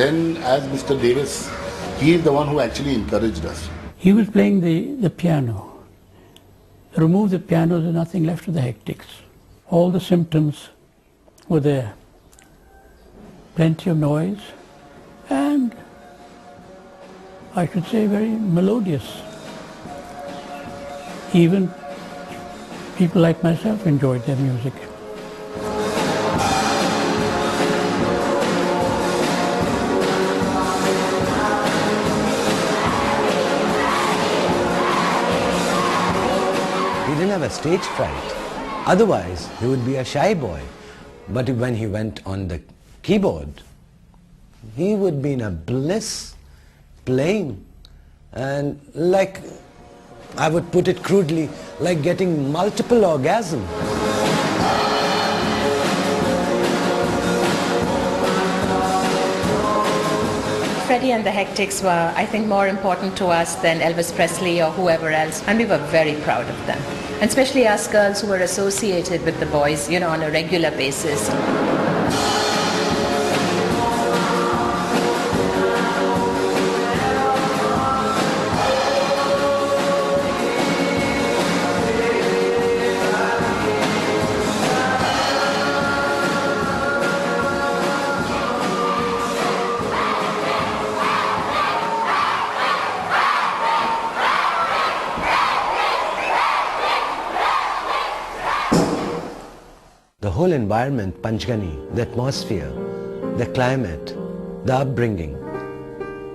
then as Mr. Davis, he is the one who actually encouraged us. He was playing the piano. Remove the piano, there's nothing left of the hectics. All the symptoms were there. Plenty of noise, and I should say very melodious. Even people like myself enjoyed their music. He didn't have a stage fright. Otherwise, he would be a shy boy. But when he went on the keyboard, he would be in a bliss playing. And like, I would put it crudely, like getting multiple orgasms. Freddie and the Hectics were, I think, more important to us than Elvis Presley or whoever else, and we were very proud of them. And especially us girls who were associated with the boys, you know, on a regular basis. The whole environment, Panchgani, the atmosphere, the climate, the upbringing,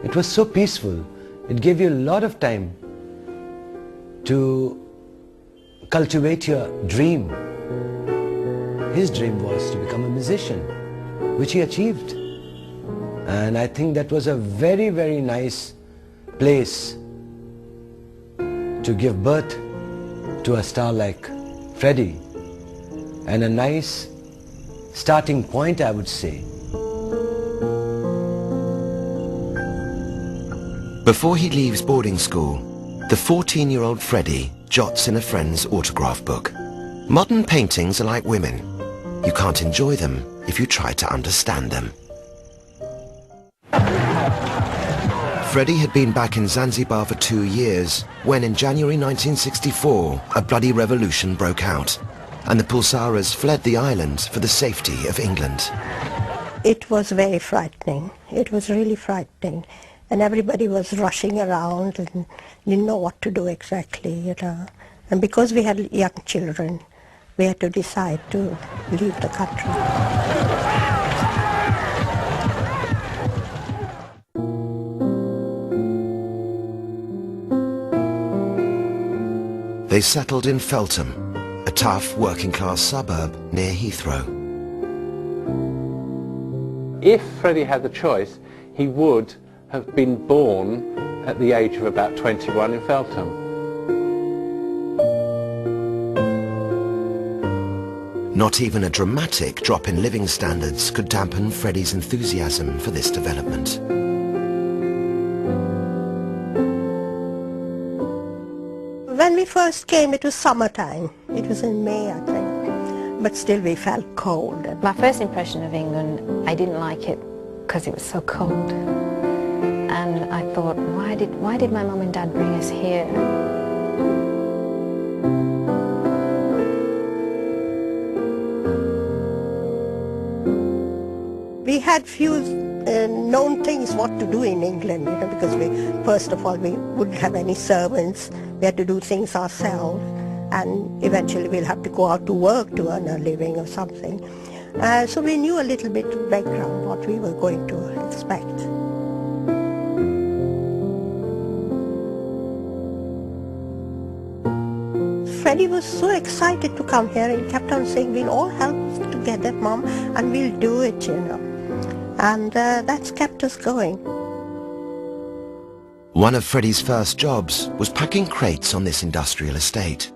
it was so peaceful. It gave you a lot of time to cultivate your dream. His dream was to become a musician, which he achieved. And I think that was a very, very nice place to give birth to a star like Freddie. And a nice starting point, I would say. Before he leaves boarding school, the 14-year-old Freddie jots in a friend's autograph book. Modern paintings are like women. You can't enjoy them if you try to understand them. Freddie had been back in Zanzibar for 2 years when in January 1964 a bloody revolution broke out and the Pulsaras fled the island for the safety of England. It was very frightening. It was really frightening. And everybody was rushing around and didn't know what to do exactly, you know. And because we had young children, we had to decide to leave the country. They settled in Feltham, a tough working-class suburb near Heathrow. If Freddie had the choice, he would have been born at the age of about 21 in Feltham. Not even a dramatic drop in living standards could dampen Freddie's enthusiasm for this development. When we first came, it was summertime. It was in May, I think. But still we felt cold. My first impression of England, I didn't like it because it was so cold. And I thought, why did my mum and dad bring us here? We had few known things what to do in England, you know, because first of all, we wouldn't have any servants. We had to do things ourselves, and eventually we'll have to go out to work to earn a living or something. So we knew a little bit of background, what we were going to expect. Freddie was so excited to come here and kept on saying, we'll all help together, Mom, and we'll do it, you know. And that's kept us going. One of Freddie's first jobs was packing crates on this industrial estate.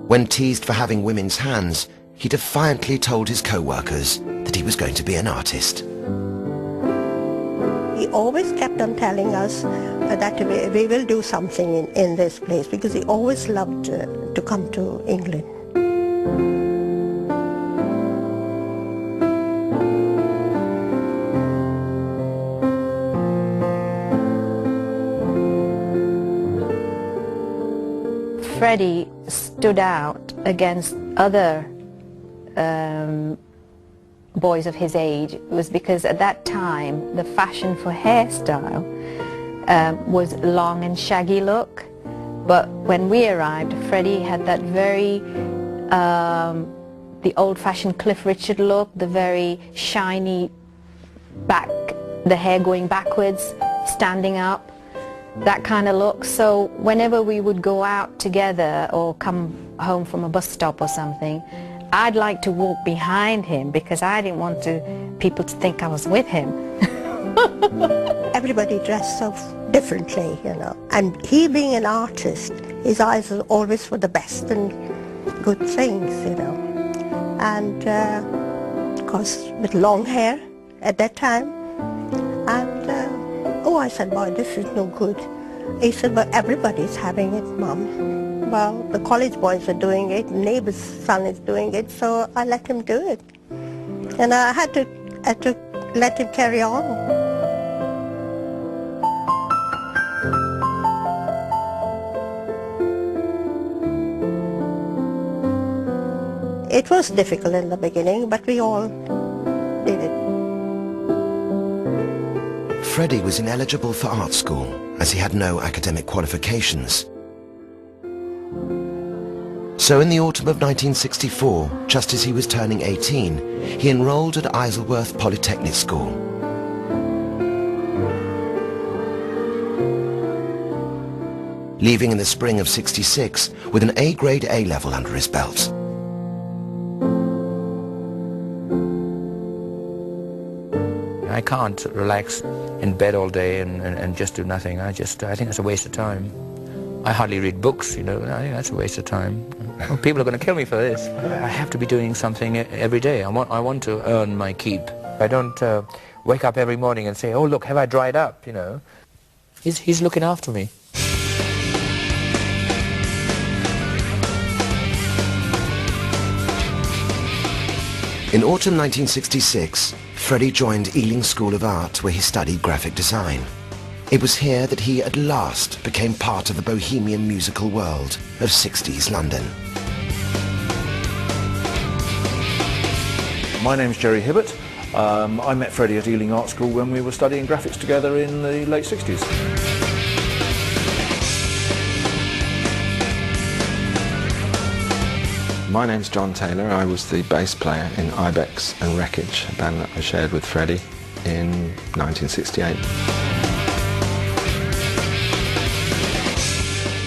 When teased for having women's hands, he defiantly told his co-workers that he was going to be an artist. He always kept on telling us that we will do something in this place, because he always loved to come to England. Freddie stood out against other boys of his age was because at that time the fashion for hairstyle was long and shaggy look, but when we arrived, Freddie had that very the old-fashioned Cliff Richard look, the very shiny back, the hair going backwards, standing up, that kind of look. So whenever we would go out together or come home from a bus stop or something, I'd like to walk behind him because I didn't want people to think I was with him. Everybody dressed so differently, you know. And he being an artist, his eyes are always for the best and good things, you know. And of course with long hair at that time. And oh, I said, boy, this is no good. He said, well, everybody's having it, Mom. Well, the college boys are doing it, neighbor's son is doing it, so I let him do it. And I had to let him carry on. It was difficult in the beginning, but we all did it. Freddie was ineligible for art school as he had no academic qualifications. So in the autumn of 1964, just as he was turning 18, he enrolled at Isleworth Polytechnic School. Leaving in the spring of '66 with an A-grade A-level under his belt. I can't relax in bed all day and just do nothing. I think it's a waste of time. I hardly read books, you know. I think that's a waste of time. Well, people are going to kill me for this. I have to be doing something every day. I want to earn my keep. I don't wake up every morning and say, oh, look, have I dried up, you know. He's looking after me. In autumn 1966, Freddie joined Ealing School of Art, where he studied graphic design. It was here that he at last became part of the bohemian musical world of 60s London. My name's Jerry Hibbert. I met Freddie at Ealing Art School when we were studying graphics together in the late 60s. My name's John Taylor. I was the bass player in Ibex and Wreckage, a band that I shared with Freddie in 1968.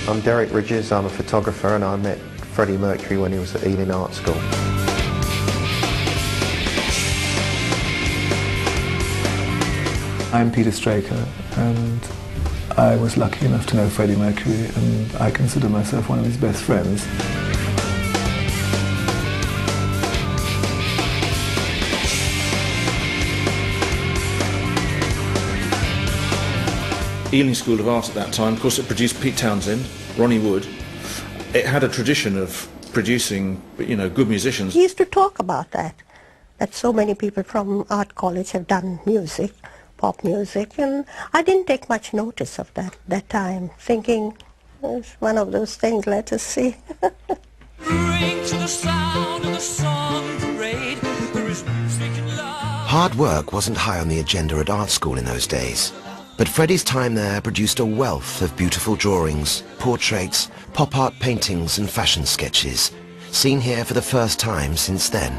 I'm Derek Ridges, I'm a photographer, and I met Freddie Mercury when he was at Ealing Art School. I'm Peter Straker, and I was lucky enough to know Freddie Mercury, and I consider myself one of his best friends. Ealing School of Art at that time, of course, it produced Pete Townsend, Ronnie Wood. It had a tradition of producing, you know, good musicians. He used to talk about that so many people from art college have done music, pop music, and I didn't take much notice of that time, thinking it's one of those things, let us see. Hard work wasn't high on the agenda at art school in those days. But Freddie's time there produced a wealth of beautiful drawings, portraits, pop art paintings and fashion sketches, seen here for the first time since then.